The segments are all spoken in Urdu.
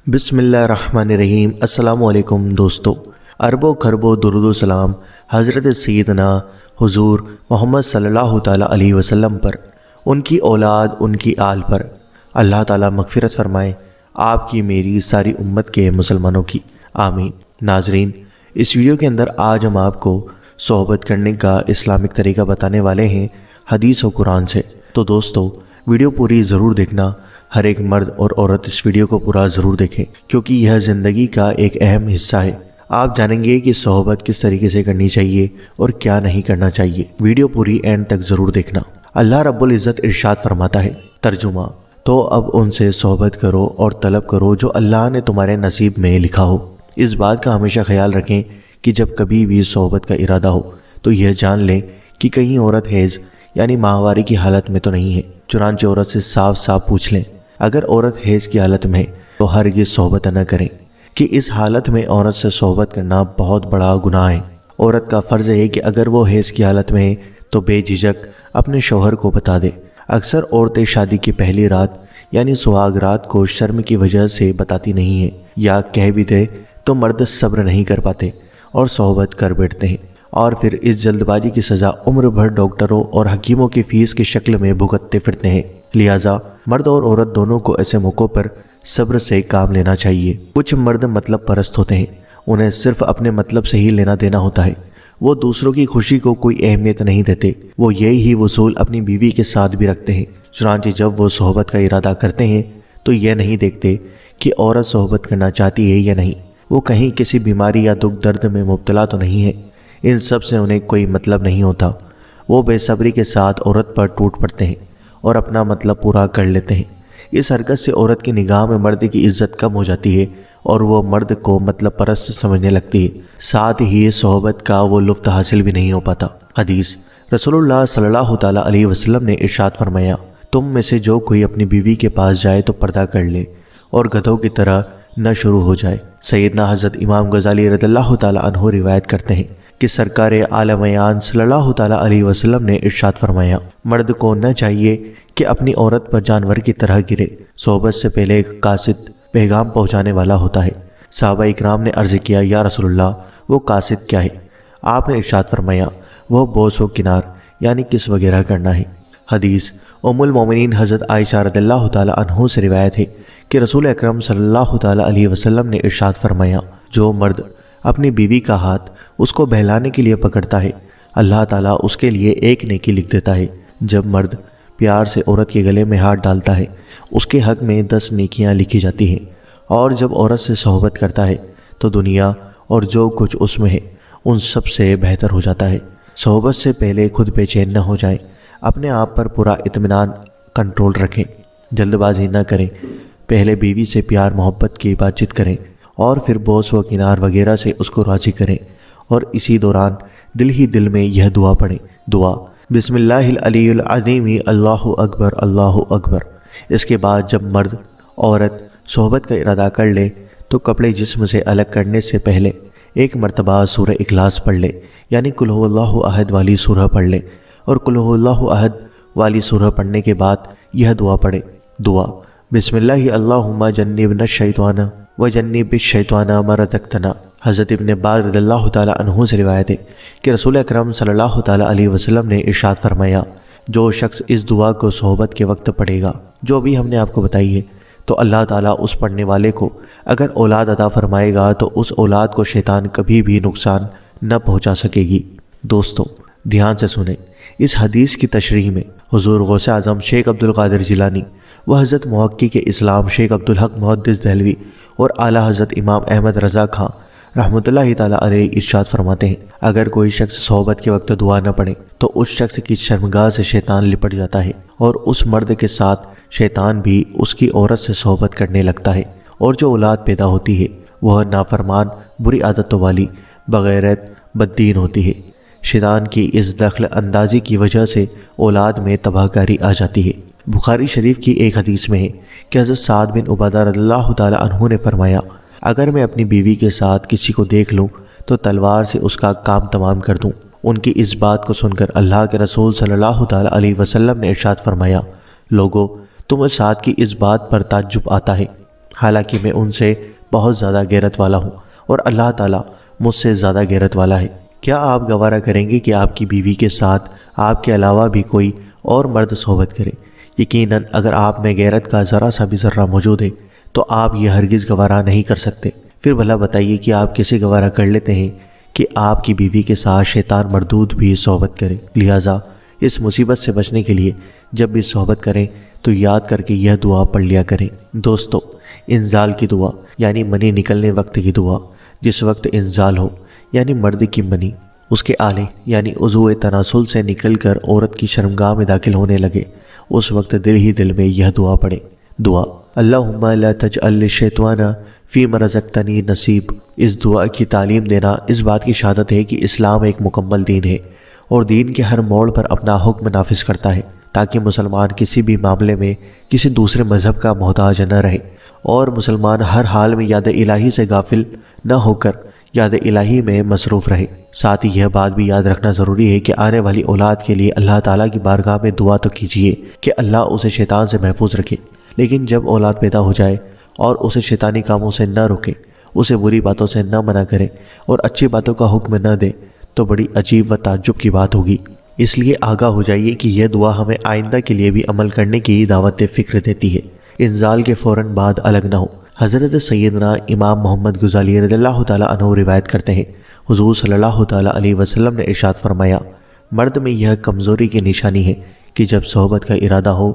بسم اللہ الرحمن الرحیم۔ السلام علیکم دوستو، اربوں خربوں درود و سلام حضرت سیدنا حضور محمد صلی اللہ تعالیٰ علیہ وسلم پر، ان کی اولاد، ان کی آل پر اللہ تعالیٰ مغفرت فرمائے، آپ کی میری ساری امت کے مسلمانوں کی، آمین۔ ناظرین، اس ویڈیو کے اندر آج ہم آپ کو صحبت کرنے کا اسلامک طریقہ بتانے والے ہیں حدیث و قرآن سے۔ تو دوستو، ویڈیو پوری ضرور دیکھنا، ہر ایک مرد اور عورت اس ویڈیو کو پورا ضرور دیکھیں کیونکہ یہ زندگی کا ایک اہم حصہ ہے۔ آپ جانیں گے کہ صحبت کس طریقے سے کرنی چاہیے اور کیا نہیں کرنا چاہیے۔ ویڈیو پوری اینڈ تک ضرور دیکھنا۔ اللہ رب العزت ارشاد فرماتا ہے، ترجمہ: تو اب ان سے صحبت کرو اور طلب کرو جو اللہ نے تمہارے نصیب میں لکھا ہو۔ اس بات کا ہمیشہ خیال رکھیں کہ جب کبھی بھی صحبت کا ارادہ ہو تو یہ جان لیں کہ کہیں عورت حیض یعنی ماہواری کی حالت میں تو نہیں ہے۔ چنانچہ عورت سے صاف صاف پوچھ لیں۔ اگر عورت حیض کی حالت میں ہے تو ہرگز صحبت نہ کریں کہ اس حالت میں عورت سے صحبت کرنا بہت بڑا گناہ ہے۔ عورت کا فرض ہے کہ اگر وہ حیض کی حالت میں ہے تو بے جھجک اپنے شوہر کو بتا دے۔ اکثر عورتیں شادی کی پہلی رات یعنی سہاگ رات کو شرم کی وجہ سے بتاتی نہیں ہیں، یا کہہ بھی دے تو مرد صبر نہیں کر پاتے اور صحبت کر بیٹھتے ہیں، اور پھر اس جلد بازی کی سزا عمر بھر ڈاکٹروں اور حکیموں کی فیس کی شکل میں بھگتتے پھرتے ہیں۔ لہٰذا مرد اور عورت دونوں کو ایسے موقعوں پر صبر سے کام لینا چاہیے۔ کچھ مرد مطلب پرست ہوتے ہیں، انہیں صرف اپنے مطلب سے ہی لینا دینا ہوتا ہے، وہ دوسروں کی خوشی کو کوئی اہمیت نہیں دیتے۔ وہ یہی اصول اپنی بیوی کے ساتھ بھی رکھتے ہیں۔ چنانچہ جب وہ صحبت کا ارادہ کرتے ہیں تو یہ نہیں دیکھتے کہ عورت صحبت کرنا چاہتی ہے یا نہیں، وہ کہیں کسی بیماری یا دکھ درد میں مبتلا تو نہیں ہے، ان سب سے انہیں کوئی مطلب نہیں ہوتا۔ وہ بے صبری کے ساتھ عورت پر ٹوٹ پڑتے ہیں اور اپنا مطلب پورا کر لیتے ہیں۔ اس حرکت سے عورت کی نگاہ میں مرد کی عزت کم ہو جاتی ہے اور وہ مرد کو مطلب پرست سمجھنے لگتی ہے، ساتھ ہی صحبت کا وہ لطف حاصل بھی نہیں ہو پاتا۔ حدیث: رسول اللہ صلی اللہ تعالیٰ علیہ وسلم نے ارشاد فرمایا، تم میں سے جو کوئی اپنی بیوی کے پاس جائے تو پردہ کر لے اور گدھوں کی طرح نہ شروع ہو جائے۔ سیدنا حضرت امام غزالی رضی اللہ تعالیٰ عنہ روایت کرتے ہیں کہ سرکار عالمیان صلی اللہ تعالیٰ علیہ وسلم نے ارشاد فرمایا، مرد کو نہ چاہیے کہ اپنی عورت پر جانور کی طرح گرے، صحبت سے پہلے ایک قاصد پیغام پہنچانے والا ہوتا ہے۔ صحابہ اکرام نے عرض کیا، یا رسول اللہ، وہ قاصد کیا ہے؟ آپ نے ارشاد فرمایا، وہ بوس و کنار یعنی کس وغیرہ کرنا ہے۔ حدیث: ام المومنین حضرت عائشہ رضی اللہ تعالیٰ عنہ سے روایت ہے کہ رسول اکرم صلی اللہ تعالیٰ علیہ وسلم نے ارشاد فرمایا، جو مرد اپنی بیوی کا ہاتھ اس کو بہلانے کے لیے پکڑتا ہے، اللہ تعالیٰ اس کے لیے ایک نیکی لکھ دیتا ہے۔ جب مرد پیار سے عورت کے گلے میں ہاتھ ڈالتا ہے اس کے حق میں 10 نیکیاں لکھی جاتی ہیں، اور جب عورت سے صحبت کرتا ہے تو دنیا اور جو کچھ اس میں ہے ان سب سے بہتر ہو جاتا ہے۔ صحبت سے پہلے خود بے چین نہ ہو جائیں، اپنے آپ پر پورا اطمینان کنٹرول رکھیں، جلد بازی نہ کریں، پہلے بیوی سے پیار محبت کی بات چیت کریں اور پھر بوس و کنار وغیرہ سے اس کو راضی کریں، اور اسی دوران دل ہی دل میں یہ دعا پڑھیں۔ دعا: بسم اللہ العلی العظیم اللہ اکبر اللہ اکبر۔ اس کے بعد جب مرد عورت صحبت کا ارادہ کر لے تو کپڑے جسم سے الگ کرنے سے پہلے ایک مرتبہ سورہ اخلاص پڑھ لے، یعنی قل ھو اللہ احد والی سورہ پڑھ لے، اور قل ھو اللہ احد والی سورہ پڑھنے کے بعد یہ دعا پڑھے۔ دعا: بسم اللہ اللہم جنبنا الشیطان وجنب الشیطان ما رزقتنا۔ حضرت ابن عباس رضی اللہ تعالیٰ عنہ سے روایت ہے کہ رسول اکرم صلی اللہ تعالیٰ علیہ وسلم نے ارشاد فرمایا، جو شخص اس دعا کو صحبت کے وقت پڑھے گا جو بھی ہم نے آپ کو بتائی ہے، تو اللہ تعالیٰ اس پڑھنے والے کو اگر اولاد عطا فرمائے گا تو اس اولاد کو شیطان کبھی بھی نقصان نہ پہنچا سکے گی۔ دوستو، دھیان سے سنیں، اس حدیث کی تشریح میں حضور غوث اعظم شیخ عبد القادر جیلانی و حضرت محقق اسلام شیخ عبدالحق محدث دہلوی اور اعلیٰ حضرت امام احمد رضا خان رحمۃ اللہ تعالیٰ علیہ ارشاد فرماتے ہیں، اگر کوئی شخص صحبت کے وقت دعا نہ پڑھے تو اس شخص کی شرمگاہ سے شیطان لپٹ جاتا ہے، اور اس مرد کے ساتھ شیطان بھی اس کی عورت سے صحبت کرنے لگتا ہے، اور جو اولاد پیدا ہوتی ہے وہ نافرمان، بری عادتوں والی، بغیرت، بددین ہوتی ہے۔ شیطان کی اس دخل اندازی کی وجہ سے اولاد میں تباہ کاری آ جاتی ہے۔ بخاری شریف کی ایک حدیث میں ہے کہ حضرت سعد بن عبادہ رضی اللہ تعالیٰ عنہ نے فرمایا، اگر میں اپنی بیوی کے ساتھ کسی کو دیکھ لوں تو تلوار سے اس کا کام تمام کر دوں۔ ان کی اس بات کو سن کر اللہ کے رسول صلی اللہ تعالیٰ علیہ وسلم نے ارشاد فرمایا، لوگو، تمہیں سعد کی اس بات پر تعجب آتا ہے؟ حالانکہ میں ان سے بہت زیادہ غیرت والا ہوں اور اللہ تعالیٰ مجھ سے زیادہ غیرت والا ہے۔ کیا آپ گوارہ کریں گے کہ آپ کی بیوی کے ساتھ آپ کے علاوہ بھی کوئی اور مرد صحبت کرے؟ یقیناً اگر آپ میں غیرت کا ذرا سا بھی ذرہ موجود ہے تو آپ یہ ہرگز گوارہ نہیں کر سکتے۔ پھر بھلا بتائیے کہ آپ کیسے گوارہ کر لیتے ہیں کہ آپ کی بیوی کے ساتھ شیطان مردود بھی صحبت کرے؟ لہٰذا اس مصیبت سے بچنے کے لیے جب بھی صحبت کریں تو یاد کر کے یہ دعا پڑھ لیا کریں۔ دوستو، انزال کی دعا یعنی منی نکلنے وقت کی دعا۔ جس وقت انزال ہو یعنی مرد کی منی اس کے آلے یعنی عضو تناسل سے نکل کر عورت کی شرمگاہ میں داخل ہونے لگے، اس وقت دل ہی دل میں یہ دعا پڑھیں۔ دعا: اللہم لا تجعل للشیطان فیما رزقتنی نصیب۔ اس دعا کی تعلیم دینا اس بات کی شہادت ہے کہ اسلام ایک مکمل دین ہے اور دین کے ہر موڑ پر اپنا حکم نافذ کرتا ہے تاکہ مسلمان کسی بھی معاملے میں کسی دوسرے مذہب کا محتاج نہ رہے، اور مسلمان ہر حال میں یاد الہی سے غافل نہ ہو کر یاد الہی میں مصروف رہے۔ ساتھ ہی یہ بات بھی یاد رکھنا ضروری ہے کہ آنے والی اولاد کے لیے اللہ تعالیٰ کی بارگاہ میں دعا تو کیجیے کہ اللہ اسے شیطان سے محفوظ رکھے، لیکن جب اولاد پیدا ہو جائے اور اسے شیطانی کاموں سے نہ روکے، اسے بری باتوں سے نہ منع کرے اور اچھی باتوں کا حکم نہ دے تو بڑی عجیب و تعجب کی بات ہوگی۔ اس لیے آگاہ ہو جائیے کہ یہ دعا ہمیں آئندہ کے لیے بھی عمل کرنے کی دعوت فکر دیتی ہے۔ انزال کے فوراً بعد الگ نہ ہو۔ حضرت سیدنا امام محمد غزالی رضی اللہ تعالیٰ عنہ روایت کرتے ہیں، حضور صلی اللہ تعالیٰ علیہ وسلم نے ارشاد فرمایا، مرد میں یہ کمزوری کی نشانی ہے کہ جب صحبت کا ارادہ ہو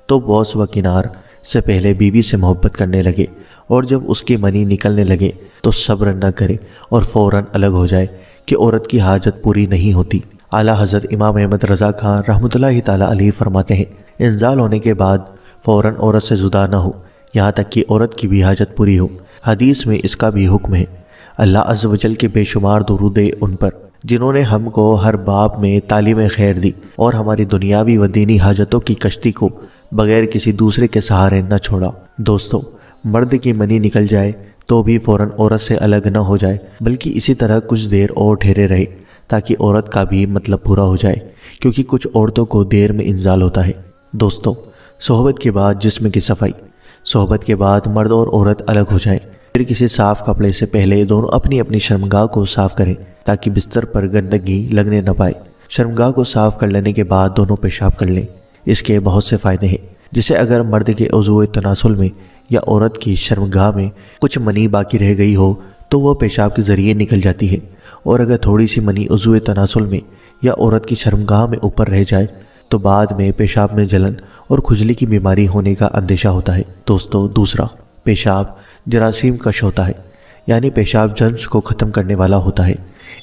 تو بوس و کنار سے پہلے بیوی سے محبت کرنے لگے، اور جب اس کی منی نکلنے لگے تو صبر نہ کرے اور فوراً الگ ہو جائے کہ عورت کی حاجت پوری نہیں ہوتی۔ اعلیٰ حضرت امام احمد رضا خان رحمۃ اللہ تعالیٰ علیہ فرماتے ہیں، انزال ہونے کے بعد فوراً عورت سے جدا نہ ہو یہاں تک کہ عورت کی بھی حاجت پوری ہو۔ حدیث میں اس کا بھی حکم ہے۔ اللہ عز و جل کے بے شمار درود ان پر جنہوں نے ہم کو ہر باب میں تعلیم خیر دی اور ہماری دنیاوی و دینی حاجتوں کی کشتی کو بغیر کسی دوسرے کے سہارے نہ چھوڑا۔ دوستو، مرد کی منی نکل جائے تو بھی فوراً عورت سے الگ نہ ہو جائے، بلکہ اسی طرح کچھ دیر اور ٹھہرے رہے تاکہ عورت کا بھی مطلب پورا ہو جائے، کیونکہ کچھ عورتوں کو دیر میں انزال ہوتا ہے۔ دوستو، صحبت کے بعد جسم کی صفائی۔ صحبت کے بعد مرد اور عورت الگ ہو جائیں، پھر کسی صاف کپڑے سے پہلے دونوں اپنی اپنی شرمگاہ کو صاف کریں تاکہ بستر پر گندگی لگنے نہ پائے۔ شرمگاہ کو صاف کر لینے کے بعد دونوں پیشاب کر لیں۔ اس کے بہت سے فائدے ہیں، جسے اگر مرد کے عضو تناسل میں یا عورت کی شرمگاہ میں کچھ منی باقی رہ گئی ہو تو وہ پیشاب کے ذریعے نکل جاتی ہے، اور اگر تھوڑی سی منی عضو تناسل میں یا عورت کی شرمگاہ میں اوپر رہ جائے تو بعد میں پیشاب میں جلن اور کھجلی کی بیماری ہونے کا اندیشہ ہوتا ہے۔ دوستو، دوسرا، پیشاب جراثیم کش ہوتا ہے، یعنی پیشاب جرمز کو ختم کرنے والا ہوتا ہے،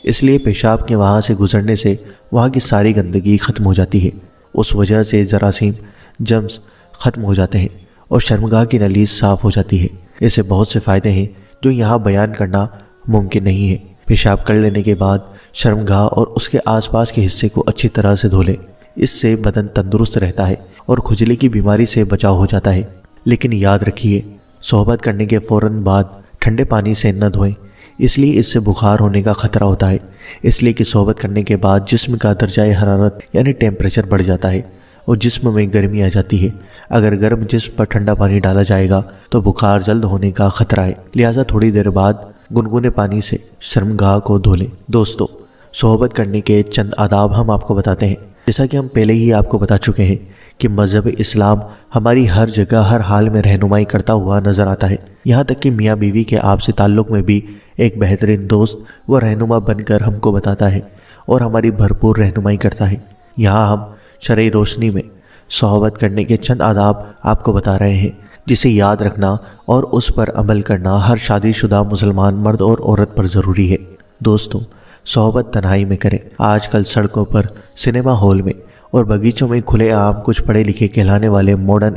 اس لیے پیشاب کے وہاں سے گزرنے سے وہاں کی ساری گندگی ختم ہو جاتی ہے، اس وجہ سے جراثیم جرمز ختم ہو جاتے ہیں اور شرمگاہ کی نلی صاف ہو جاتی ہے۔ ایسے بہت سے فائدے ہیں جو یہاں بیان کرنا ممکن نہیں ہے۔ پیشاب کر لینے کے بعد شرمگاہ اور اس کے آس پاس کے حصے کو اچھی طرح سے دھو لیں، اس سے بدن تندرست رہتا ہے اور کھجلی کی بیماری سے بچاؤ ہو جاتا ہے۔ لیکن یاد رکھیے، صحبت کرنے کے فوراً بعد ٹھنڈے پانی سے نہ دھوئیں، اس لیے اس سے بخار ہونے کا خطرہ ہوتا ہے، اس لیے کہ صحبت کرنے کے بعد جسم کا درجہ حرارت یعنی ٹیمپریچر بڑھ جاتا ہے اور جسم میں گرمی آ جاتی ہے۔ اگر گرم جسم پر ٹھنڈا پانی ڈالا جائے گا تو بخار جلد ہونے کا خطرہ ہے، لہٰذا تھوڑی دیر بعد گنگنے پانی سے شرمگاہ کو دھو لیں۔ دوستو، صحبت کرنے کے چند آداب ہم آپ کو بتاتے ہیں۔ جیسا کہ ہم پہلے ہی آپ کو بتا چکے ہیں کہ مذہب اسلام ہماری ہر جگہ ہر حال میں رہنمائی کرتا ہوا نظر آتا ہے، یہاں تک کہ میاں بیوی کے آپسی تعلق میں بھی ایک بہترین دوست و رہنما بن کر ہم کو بتاتا ہے اور ہماری بھرپور رہنمائی کرتا ہے۔ یہاں ہم شرعی روشنی میں صحبت کرنے کے چند آداب آپ کو بتا رہے ہیں، جسے یاد رکھنا اور اس پر عمل کرنا ہر شادی شدہ مسلمان مرد اور عورت پر ضروری ہے۔ دوستو، صحبت تنہائی میں کریں۔ آج کل سڑکوں پر، سنیما ہال میں اور باغیچوں میں کھلے عام کچھ پڑھے لکھے کہلانے والے ماڈرن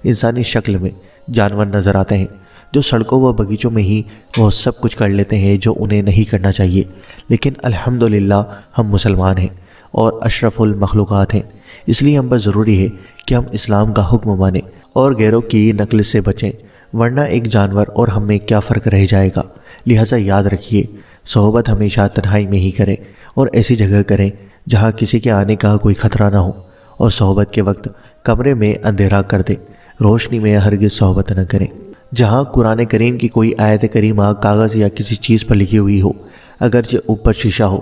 انسانی شکل میں جانور نظر آتے ہیں، جو سڑکوں و باغیچوں میں ہی وہ سب کچھ کر لیتے ہیں جو انہیں نہیں کرنا چاہیے۔ لیکن الحمدللہ ہم مسلمان ہیں اور اشرف المخلوقات ہیں، اس لیے ہم پر ضروری ہے کہ ہم اسلام کا حکم مانیں اور غیروں کی نقل سے بچیں، ورنہ ایک جانور اور ہم میں کیا فرق رہ جائے گا۔ لہٰذا یاد رکھیے، صحبت ہمیشہ تنہائی میں ہی کریں اور ایسی جگہ کریں جہاں کسی کے آنے کا کوئی خطرہ نہ ہو، اور صحبت کے وقت کمرے میں اندھیرا کر دیں، روشنی میں ہرگز صحبت نہ کریں۔ جہاں قرآن کریم کی کوئی آیت کریمہ کاغذ یا کسی چیز پر لکھی ہوئی ہو، اگرچہ اوپر شیشہ ہو،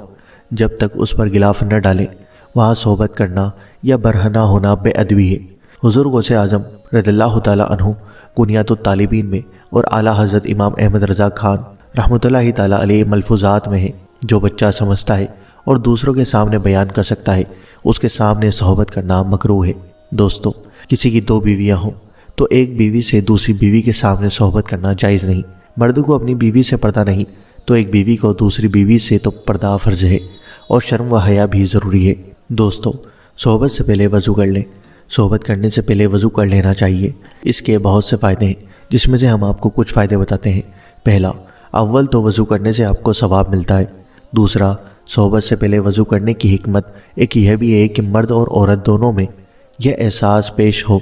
جب تک اس پر غلاف نہ ڈالیں وہاں صحبت کرنا یا برہنہ ہونا بے ادبی ہے۔ حضور غوث اعظم رضی اللہ تعالیٰ عنہ کنیات الطالبین میں اور اعلیٰ حضرت امام احمد رضا خان رحمۃ اللہ تعالیٰ علیہ ملفوظات میں ہے، جو بچہ سمجھتا ہے اور دوسروں کے سامنے بیان کر سکتا ہے اس کے سامنے صحبت کرنا مکروہ ہے۔ دوستو، کسی کی 2 بیویاں ہوں تو ایک بیوی سے دوسری بیوی کے سامنے صحبت کرنا جائز نہیں۔ مرد کو اپنی بیوی سے پردہ نہیں تو ایک بیوی کو دوسری بیوی سے تو پردہ فرض ہے، اور شرم و حیا بھی ضروری ہے۔ دوستو، صحبت سے پہلے وضو کر لیں۔ صحبت کرنے سے پہلے وضو کر لینا چاہیے۔ اس کے بہت سے فائدے ہیں، جس میں سے ہم آپ کو کچھ فائدے بتاتے ہیں۔ پہلا، اول تو وضو کرنے سے آپ کو ثواب ملتا ہے۔ دوسرا، صحبت سے پہلے وضو کرنے کی حکمت ایک یہ بھی ہے کہ مرد اور عورت دونوں میں یہ احساس پیش ہو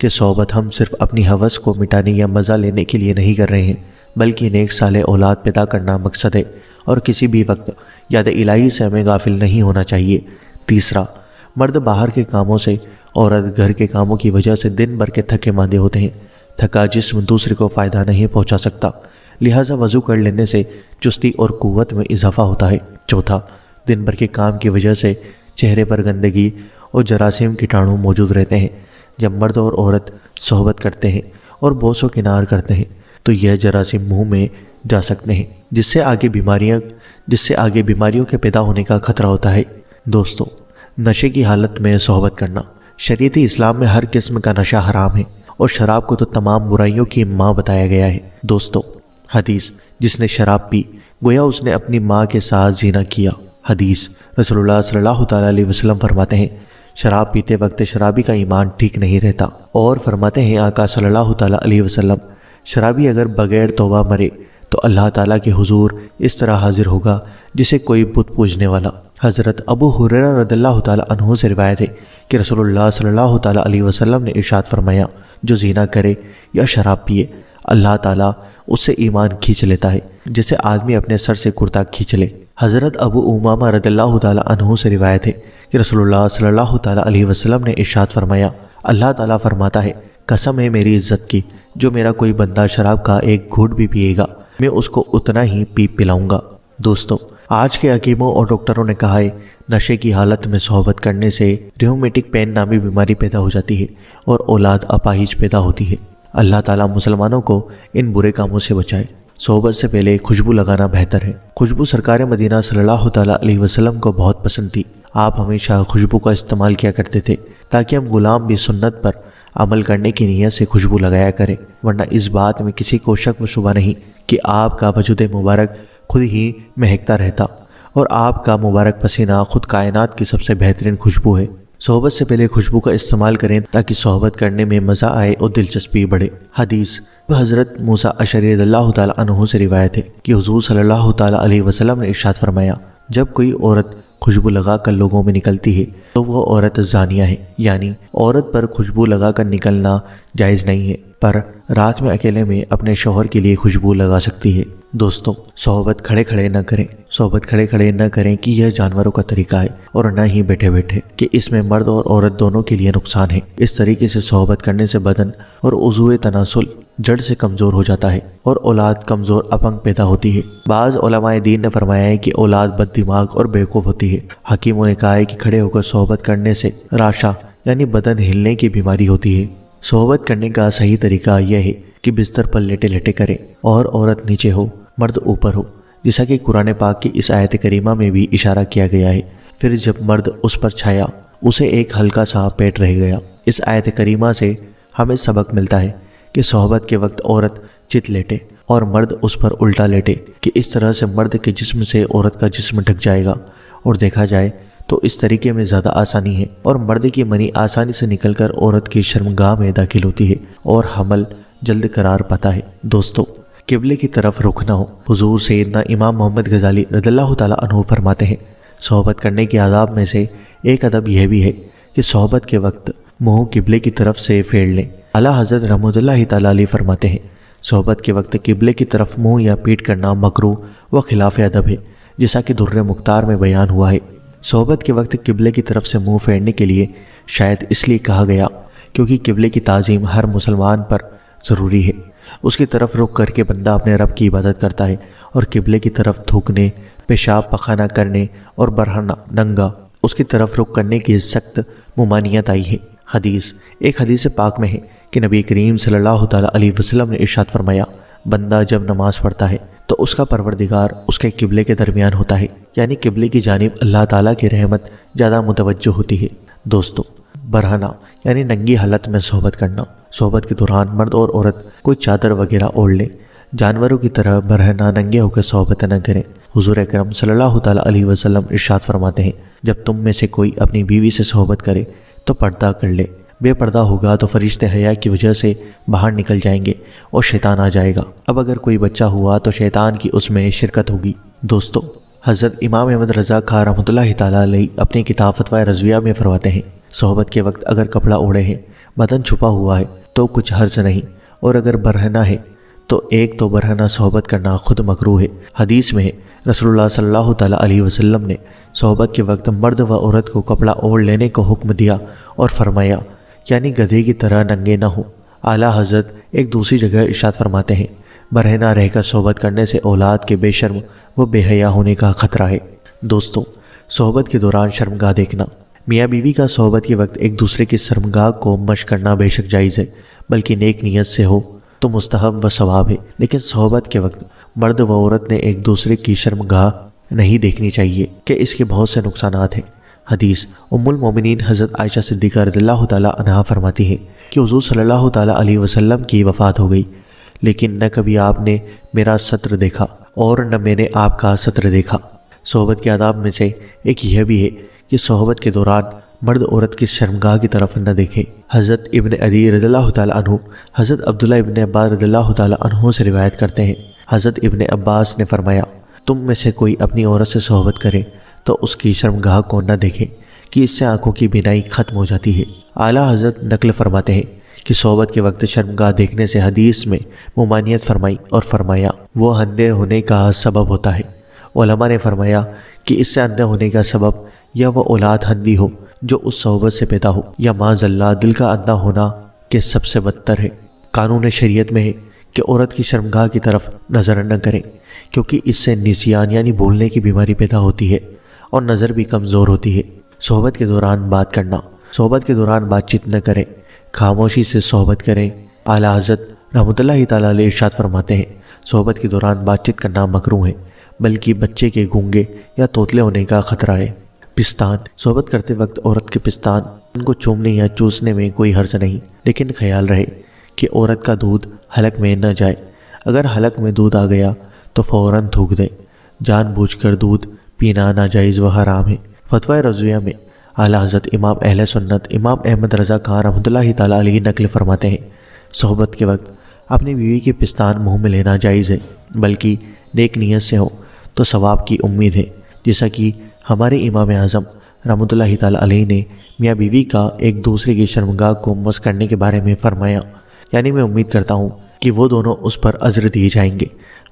کہ صحبت ہم صرف اپنی ہوس کو مٹانے یا مزہ لینے کے لیے نہیں کر رہے ہیں، بلکہ نیک صالح اولاد پیدا کرنا مقصد ہے، اور کسی بھی وقت یاد الہی سے ہمیں غافل نہیں ہونا چاہیے۔ تیسرا، مرد باہر کے کاموں سے، عورت گھر کے کاموں کی وجہ سے دن بھر کے تھکے ماندے ہوتے ہیں۔ تھکا جسم دوسرے کو فائدہ نہیں پہنچا سکتا، لہٰذا وضو کر لینے سے چستی اور قوت میں اضافہ ہوتا ہے۔ چوتھا، دن بھر کے کام کی وجہ سے چہرے پر گندگی اور جراثیم کیٹاڑو موجود رہتے ہیں۔ جب مرد اور عورت صحبت کرتے ہیں اور بوس و کنار کرتے ہیں تو یہ جراثیم منہ میں جا سکتے ہیں، جس سے آگے بیماریوں کے پیدا ہونے کا خطرہ ہوتا ہے۔ دوستو، نشے کی حالت میں صحبت کرنا۔ شریعت اسلام میں ہر قسم کا نشہ حرام ہے، اور شراب کو تو تمام برائیوں کی ماں بتایا گیا ہے۔ دوستو، حدیث، جس نے شراب پی گویا اس نے اپنی ماں کے ساتھ زنا کیا۔ حدیث، رسول اللہ صلی اللہ تعالیٰ علیہ وسلم فرماتے ہیں، شراب پیتے وقت شرابی کا ایمان ٹھیک نہیں رہتا، اور فرماتے ہیں آقا صلی اللہ تعالیٰ علیہ وسلم، شرابی اگر بغیر توبہ مرے تو اللہ تعالیٰ کے حضور اس طرح حاضر ہوگا جسے کوئی بت پوجنے والا۔ حضرت ابو ہریرہ رضی اللہ تعالیٰ عنہ سے روایت ہے کہ رسول اللہ صلی اللہ تعالیٰ علیہ وسلم نے ارشاد فرمایا، جو زنا کرے یا شراب پیے اللہ تعالیٰ اس سے ایمان کھینچ لیتا ہے جیسے آدمی اپنے سر سے کرتا کھینچ لے۔ حضرت ابو امامہ رضی اللہ تعالیٰ عنہ سے روایت ہے کہ رسول اللہ صلی اللہ تعالیٰ علیہ وسلم نے ارشاد فرمایا، اللہ تعالیٰ فرماتا ہے، قسم ہے میری عزت کی، جو میرا کوئی بندہ شراب کا ایک گھونٹ بھی پیے گا میں اس کو اتنا ہی پلاؤں گا۔ دوستو، آج کے حکیموں اور ڈاکٹروں نے کہا ہے نشے کی حالت میں صحبت کرنے سے ریومیٹک پین نامی بیماری پیدا ہو جاتی ہے اور اولاد اپاہج پیدا ہوتی ہے۔ اللہ تعالیٰ مسلمانوں کو ان برے کاموں سے بچائے۔ صحبت سے پہلے خوشبو لگانا بہتر ہے۔ خوشبو سرکار مدینہ صلی اللہ تعالیٰ علیہ وسلم کو بہت پسند تھی۔ آپ ہمیشہ خوشبو کا استعمال کیا کرتے تھے تاکہ ہم غلام بھی سنت پر عمل کرنے کی نیت سے خوشبو لگایا کریں، ورنہ اس بات میں کسی کو شک و شبہ نہیں کہ آپ کا وجود مبارک خود ہی مہکتا رہتا، اور آپ کا مبارک پسینہ خود کائنات کی سب سے بہترین خوشبو ہے۔ صحبت سے پہلے خوشبو کا استعمال کریں تاکہ صحبت کرنے میں مزہ آئے اور دلچسپی بڑھے۔ حدیث، حضرت موسیٰ اشعری رضی اللہ تعالیٰ عنہ سے روایت ہے کہ حضور صلی اللہ تعالیٰ علیہ وسلم نے ارشاد فرمایا، جب کوئی عورت خوشبو لگا کر لوگوں میں نکلتی ہے تو وہ عورت زانیہ ہے، یعنی عورت پر خوشبو لگا کر نکلنا جائز نہیں ہے، پر رات میں اکیلے میں اپنے شوہر کے لیے خوشبو لگا سکتی ہے۔ دوستو، صحبت کھڑے کھڑے نہ کریں۔ صحبت کھڑے کھڑے نہ کریں کہ یہ جانوروں کا طریقہ ہے، اور نہ ہی بیٹھے بیٹھے کہ اس میں مرد اور عورت دونوں کے لیے نقصان ہے۔ اس طریقے سے صحبت کرنے سے بدن اور عضو تناسل جڑ سے کمزور ہو جاتا ہے اور اولاد کمزور اپنگ پیدا ہوتی ہے۔ بعض علماء دین نے فرمایا ہے کہ اولاد بد دماغ اور بیوقوف ہوتی ہے۔ حکیموں نے کہا ہے کہ کھڑے ہو کر صحبت کرنے سے راشا یعنی بدن ہلنے کی بیماری ہوتی ہے۔ صحبت کرنے کا صحیح طریقہ یہ ہے کہ بستر پر لیٹے لیٹے کریں، اور عورت نیچے ہو مرد اوپر ہو، جیسا کہ قرآن پاک کی اس آیت کریمہ میں بھی اشارہ کیا گیا ہے۔ پھر جب مرد اس پر چھایا اسے ایک ہلکا سا پیٹ رہ گیا۔ اس آیت کریمہ سے ہمیں سبق ملتا ہے کہ صحبت کے وقت عورت چت لیٹے اور مرد اس پر الٹا لیٹے، کہ اس طرح سے مرد کے جسم سے عورت کا جسم ڈھک جائے گا، اور دیکھا جائے تو اس طریقے میں زیادہ آسانی ہے، اور مرد کی منی آسانی سے نکل کر عورت کی شرمگاہ میں داخل ہوتی ہے اور حمل جلد قرار پاتا ہے۔ دوستو، قبلے کی طرف رخ نہ ہو۔ حضور سیدنا امام محمد غزالی رضی اللہ تعالیٰ عنہ فرماتے ہیں، صحبت کرنے کے آداب میں سے ایک ادب یہ بھی ہے کہ صحبت کے وقت منہ قبلے کی طرف سے پھیر لیں۔ اعلیٰ حضرت رحمۃ اللہ تعالیٰ علیہ فرماتے ہیں، صحبت کے وقت قبلے کی طرف منہ یا پیٹ کرنا مکروہ و خلاف ادب ہے، جیسا کہ در مختار میں بیان ہوا ہے۔ صحبت کے وقت قبلے کی طرف سے منہ پھیرنے کے لیے شاید اس لیے کہا گیا کیونکہ قبلے کی تعظیم ہر مسلمان پر ضروری ہے، اس کی طرف رخ کر کے بندہ اپنے رب کی عبادت کرتا ہے، اور قبلے کی طرف تھوکنے، پیشاب پخانہ کرنے اور برہنہ ننگا اس کی طرف رخ کرنے کی سخت ممانعت آئی ہے۔ ایک حدیث پاک میں ہے کہ نبی کریم صلی اللہ تعالیٰ علیہ وسلم نے ارشاد فرمایا، بندہ جب نماز پڑھتا ہے تو اس کا پروردگار اس کے قبلے کے درمیان ہوتا ہے، یعنی قبلے کی جانب اللہ تعالیٰ کی رحمت زیادہ متوجہ ہوتی ہے۔ دوستو، برہنہ یعنی ننگی حالت میں صحبت کرنا۔ صحبت کے دوران مرد اور عورت کوئی چادر وغیرہ اوڑھ لیں، جانوروں کی طرح برہنہ ننگے ہو کے صحبت نہ کریں۔ حضور اکرم صلی اللہ تعالیٰ علیہ وسلم ارشاد فرماتے ہیں، جب تم میں سے کوئی اپنی بیوی سے صحبت کرے تو پردہ کر لے، بے پردہ ہوگا تو فرشتے حیا کی وجہ سے باہر نکل جائیں گے اور شیطان آ جائے گا۔ اب اگر کوئی بچہ ہوا تو شیطان کی اس میں شرکت ہوگی۔ دوستو، حضرت امام احمد رضا خان رحمۃ اللہ تعالیٰ علیہ اپنی کتاب فتویٰ رضویہ میں فرماتے ہیں، صحبت کے وقت اگر کپڑا اوڑھے ہیں، بدن چھپا ہوا ہے تو کچھ حرج نہیں، اور اگر برہنہ ہے تو ایک تو برہنہ صحبت کرنا خود مکروہ ہے۔ حدیث میں ہے، رسول اللہ صلی اللہ تعالیٰ علیہ وسلم نے صحبت کے وقت مرد و عورت کو کپڑا اوڑھ لینے کو حکم دیا اور فرمایا، یعنی گدھے کی طرح ننگے نہ ہو۔ اعلیٰ حضرت ایک دوسری جگہ ارشاد فرماتے ہیں، برہنہ رہ کر صحبت کرنے سے اولاد کے بے شرم و بے حیا ہونے کا خطرہ ہے۔ دوستو، صحبت کے دوران شرمگاہ دیکھنا۔ میاں بیوی کا صحبت کے وقت ایک دوسرے کی شرمگاہ کو مشق کرنا بے شک جائز ہے، بلکہ نیک نیت سے ہو تو مستحب و ثواب ہے، لیکن صحبت کے وقت مرد و عورت نے ایک دوسرے کی شرمگاہ نہیں دیکھنی چاہیے کہ اس کے بہت سے نقصانات ہیں۔ حدیث ام المومنین حضرت عائشہ صدیقہ رضی اللہ تعالیٰ عنہا فرماتی ہے کہ حضور صلی اللہ تعالیٰ علیہ وسلم کی وفات ہو گئی، لیکن نہ کبھی آپ نے میرا ستر دیکھا اور نہ میں نے آپ کا ستر دیکھا۔ صحبت کے آداب میں سے ایک یہ بھی ہے کہ صحبت کے دوران مرد عورت کی شرمگاہ کی طرف نہ دیکھے۔ حضرت ابن عدی رضی اللہ تعالیٰ عنہ حضرت عبداللہ ابن عباس رضی اللہ تعالیٰ عنہ سے روایت کرتے ہیں، حضرت ابن عباس نے فرمایا، تم میں سے کوئی اپنی عورت سے صحبت کرے تو اس کی شرمگاہ کو نہ دیکھے کہ اس سے آنکھوں کی بینائی ختم ہو جاتی ہے۔ اعلیٰ حضرت نقل فرماتے ہیں کہ صحبت کے وقت شرمگاہ دیکھنے سے حدیث میں ممانعت فرمائی اور فرمایا وہ اندھے ہونے کا سبب ہوتا ہے۔ علماء نے فرمایا کہ اس سے اندھے ہونے کا سبب یا وہ اولاد اندھی ہو جو اس صحبت سے پیدا ہو، یا معاذ اللہ دل کا اندھا ہونا کہ سب سے بدتر ہے۔ قانون شریعت میں ہے کہ عورت کی شرمگاہ کی طرف نظر نہ کریں، کیونکہ اس سے نسیان یعنی بھولنے کی بیماری پیدا ہوتی ہے اور نظر بھی کمزور ہوتی ہے۔ صحبت کے دوران بات کرنا۔ صحبت کے دوران بات چیت نہ کریں، خاموشی سے صحبت کریں۔ اعلیٰ حضرت رحمۃ اللہ تعالیٰ علیہ ارشاد فرماتے ہیں، صحبت کے دوران بات چیت کرنا مکروہ ہے، بلکہ بچے کے گونگے یا توتلے ہونے کا خطرہ ہے۔ پستان۔ صحبت کرتے وقت عورت کے پستان ان کو چومنے یا چوسنے میں کوئی حرج نہیں، لیکن خیال رہے کہ عورت کا دودھ حلق میں نہ جائے۔ اگر حلق میں دودھ آ گیا تو فوراً تھوک دیں۔ جان بوجھ کر دودھ پینا ناجائز و حرام ہے۔ فتویٰ رضویہ میں اعلیٰ حضرت امام اہل سنت امام احمد رضا خان رحمۃ اللہ تعالیٰ علیہ نقل فرماتے ہیں، صحبت کے وقت اپنی بیوی کے پستان منہ میں لینا جائز ہے، بلکہ نیک نیت سے ہو تو ثواب کی امید ہے، جیسا کہ ہمارے امام اعظم رحمۃ اللہ تعالیٰ علیہ نے میاں بیوی کا ایک دوسرے کی شرمگاہ کو مس کرنے کے بارے میں فرمایا، یعنی میں امید کرتا ہوں کہ وہ دونوں اس پر اجر دیے جائیں گے۔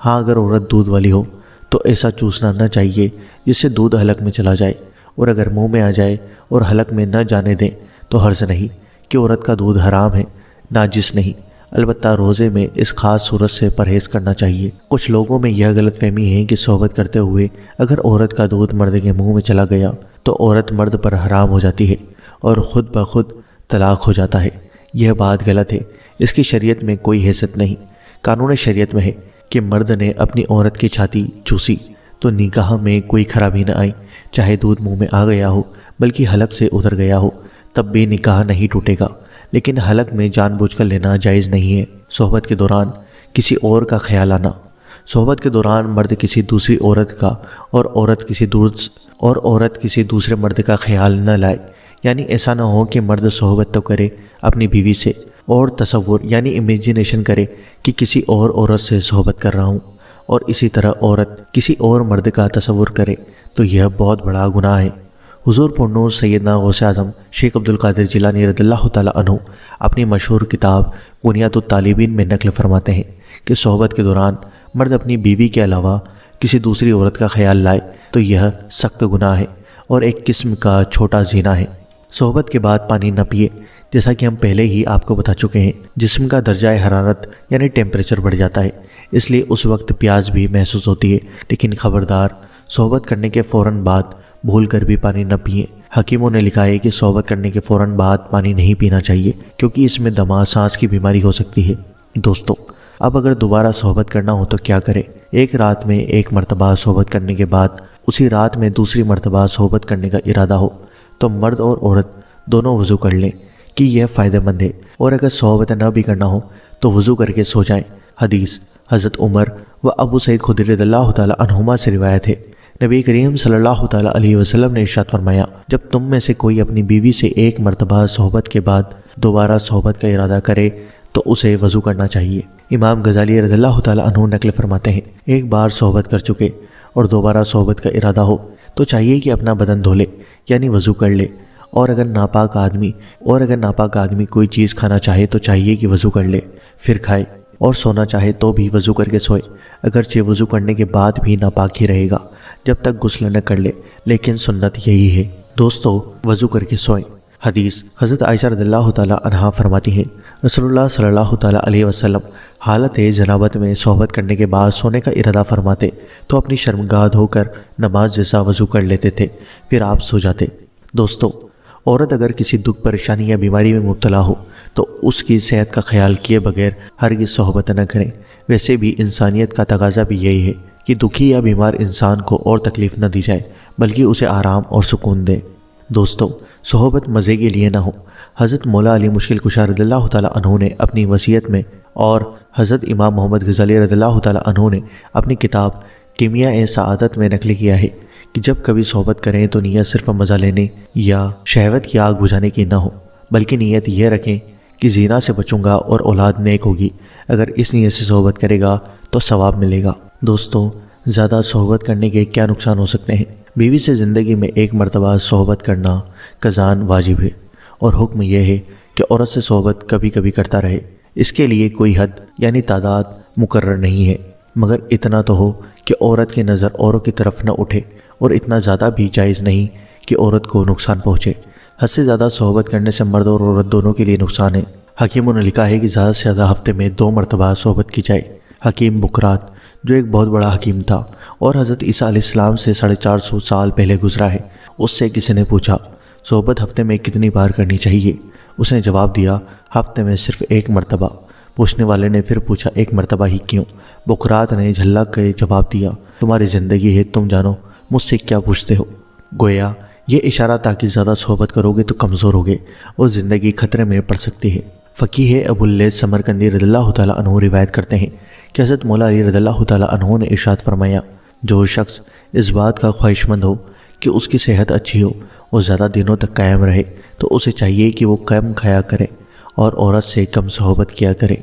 ہاں، اگر عورت دودھ والی ہو تو ایسا چوسنا نہ چاہیے جس سے دودھ حلق میں چلا جائے، اور اگر منہ میں آ جائے اور حلق میں نہ جانے دیں تو حرج نہیں کہ عورت کا دودھ حرام ہے، ناجس نہیں۔ البتہ روزے میں اس خاص صورت سے پرہیز کرنا چاہیے۔ کچھ لوگوں میں یہ غلط فہمی ہے کہ صحبت کرتے ہوئے اگر عورت کا دودھ مرد کے منہ میں چلا گیا تو عورت مرد پر حرام ہو جاتی ہے اور خود بخود طلاق ہو جاتا ہے۔ یہ بات غلط ہے، اس کی شریعت میں کوئی حیثیت نہیں۔ قانون شریعت میں ہے کہ مرد نے اپنی عورت کی چھاتی چوسی تو نکاح میں کوئی خرابی نہ آئی، چاہے دودھ منہ میں آ گیا ہو بلکہ حلق سے اتر گیا ہو، تب بھی نکاح نہیں ٹوٹے گا، لیکن حلق میں جان بوجھ کر لینا جائز نہیں ہے۔ صحبت کے دوران کسی اور کا خیال آنا۔ صحبت کے دوران مرد کسی دوسری عورت کا اور عورت کسی دوسرے مرد کا خیال نہ لائے، یعنی ایسا نہ ہو کہ مرد صحبت تو کرے اپنی بیوی سے اور تصور یعنی امیجنیشن کرے کہ کسی اور عورت سے صحبت کر رہا ہوں، اور اسی طرح عورت کسی اور مرد کا تصور کرے تو یہ بہت بڑا گناہ ہے۔ حضور پرنور سیدنا غوث اعظم شیخ عبد القادر جیلانی رضی اللہ تعالیٰ عنہ اپنی مشہور کتاب بنیاد الطالبین میں نقل فرماتے ہیں کہ صحبت کے دوران مرد اپنی بیوی کے علاوہ کسی دوسری عورت کا خیال لائے تو یہ سخت گناہ ہے اور ایک قسم کا چھوٹا زنا ہے۔ صحبت کے بعد پانی نہ پیے، جیسا کہ ہم پہلے ہی آپ کو بتا چکے ہیں، جسم کا درجہ حرارت یعنی ٹیمپریچر بڑھ جاتا ہے، اس لیے اس وقت پیاس بھی محسوس ہوتی ہے، لیکن خبردار صحبت کرنے کے فوراً بعد بھول کر بھی پانی نہ پئیں۔ حکیموں نے لکھا ہے کہ صحبت کرنے کے فوراً بعد پانی نہیں پینا چاہیے، کیونکہ اس میں دمہ سانس کی بیماری ہو سکتی ہے۔ دوستو، اب اگر دوبارہ صحبت کرنا ہو تو کیا کریں؟ ایک رات میں ایک مرتبہ صحبت کرنے کے بعد اسی رات میں دوسری مرتبہ صحبت کرنے کا ارادہ ہو تو مرد اور عورت دونوں وضو کر لیں کہ یہ فائدہ مند ہے، اور اگر صحبت نہ بھی کرنا ہو تو وضو کر کے سو جائیں۔ حدیث حضرت عمر و ابو سعید خدری رضی اللہ تعالی عنہما سے روایت ہے، نبی کریم صلی اللہ تعالی علیہ وسلم نے ارشاد فرمایا، جب تم میں سے کوئی اپنی بیوی سے ایک مرتبہ صحبت کے بعد دوبارہ صحبت کا ارادہ کرے تو اسے وضو کرنا چاہیے۔ امام غزالی رضی اللہ تعالی عنہ نقل فرماتے ہیں، ایک بار صحبت کر چکے اور دوبارہ صحبت کا ارادہ ہو تو چاہیے کہ اپنا بدن دھو لے، یعنی وضو کر لے، اور اگر ناپاک آدمی کوئی چیز کھانا چاہے تو چاہیے کہ وضو کر لے پھر کھائے، اور سونا چاہے تو بھی وضو کر کے سوئے، اگرچہ وضو کرنے کے بعد بھی ناپاک ہی رہے گا جب تک غسل نہ کر لے، لیکن سنت یہی ہے۔ دوستو، وضو کر کے سوئیں۔ حدیث حضرت عائشہ رضی اللہ تعالی عنہا فرماتی ہیں، رسول اللہ صلی اللہ تعالی علیہ وسلم حالت جنابت میں صحبت کرنے کے بعد سونے کا ارادہ فرماتے تو اپنی شرمگاہ دھو کر نماز جیسا وضو کر لیتے تھے، پھر آپ سو جاتے۔ دوستو، عورت اگر کسی دکھ پریشانی یا بیماری میں مبتلا ہو تو اس کی صحت کا خیال کیے بغیر ہرگز صحبت نہ کریں۔ ویسے بھی انسانیت کا تقاضا بھی یہی ہے کہ دکھی یا بیمار انسان کو اور تکلیف نہ دی جائے، بلکہ اسے آرام اور سکون دے۔ دوستو، صحبت مزے کے لیے نہ ہو۔ حضرت مولا علی مشکل کشا رضی اللہ تعالی عنہ نے اپنی وصیت میں، اور حضرت امام محمد غزالی رضی اللہ تعالی عنہ نے اپنی کتاب کیمیاء سعادت میں نقل کیا ہے کہ جب کبھی صحبت کریں تو نیت صرف مزہ لینے یا شہوت کی آگ بجھانے کی نہ ہو، بلکہ نیت یہ رکھیں کہ زنا سے بچوں گا اور اولاد نیک ہوگی۔ اگر اس نیت سے صحبت کرے گا تو ثواب ملے گا۔ دوستو، زیادہ صحبت کرنے کے کیا نقصان ہو سکتے ہیں؟ بیوی سے زندگی میں ایک مرتبہ صحبت کرنا قضاً واجب ہے، اور حکم یہ ہے کہ عورت سے صحبت کبھی کبھی کرتا رہے۔ اس کے لیے کوئی حد یعنی تعداد مقرر نہیں ہے، مگر اتنا تو ہو کہ عورت کی نظر اوروں کی طرف نہ اٹھے، اور اتنا زیادہ بھی جائز نہیں کہ عورت کو نقصان پہنچے۔ حد سے زیادہ صحبت کرنے سے مرد اور عورت دونوں کے لیے نقصان ہے۔ حکیموں نے لکھا ہے کہ زیادہ سے زیادہ ہفتے میں 2 مرتبہ صحبت کی جائے۔ حکیم بکرات، جو ایک بہت بڑا حکیم تھا اور حضرت عیسیٰ علیہ السلام سے 450 سال پہلے گزرا ہے، اس سے کسی نے پوچھا، صحبت ہفتے میں کتنی بار کرنی چاہیے؟ اس نے جواب دیا، ہفتے میں صرف 1 مرتبہ۔ پوچھنے والے نے پھر پوچھا، 1 مرتبہ ہی کیوں؟ بکرات نے جھلک کے جواب دیا، تمہاری زندگی ہے، تم جانو، مجھ سے کیا پوچھتے ہو؟ گویا یہ اشارہ تھا کہ زیادہ صحبت کرو گے تو کمزور ہوگے اور زندگی خطرے میں پڑ سکتی ہے۔ فقیہ ابو اللیث سمرقندی رضی اللہ تعالی عنہ روایت کرتے ہیں کہ حضرت مولا علی رضی اللہ تعالی عنہ نے ارشاد فرمایا، جو شخص اس بات کا خواہش مند ہو کہ اس کی صحت اچھی ہو اور زیادہ دنوں تک قائم رہے تو اسے چاہیے کہ وہ کم کھایا کرے اور عورت سے کم صحبت کیا کرے۔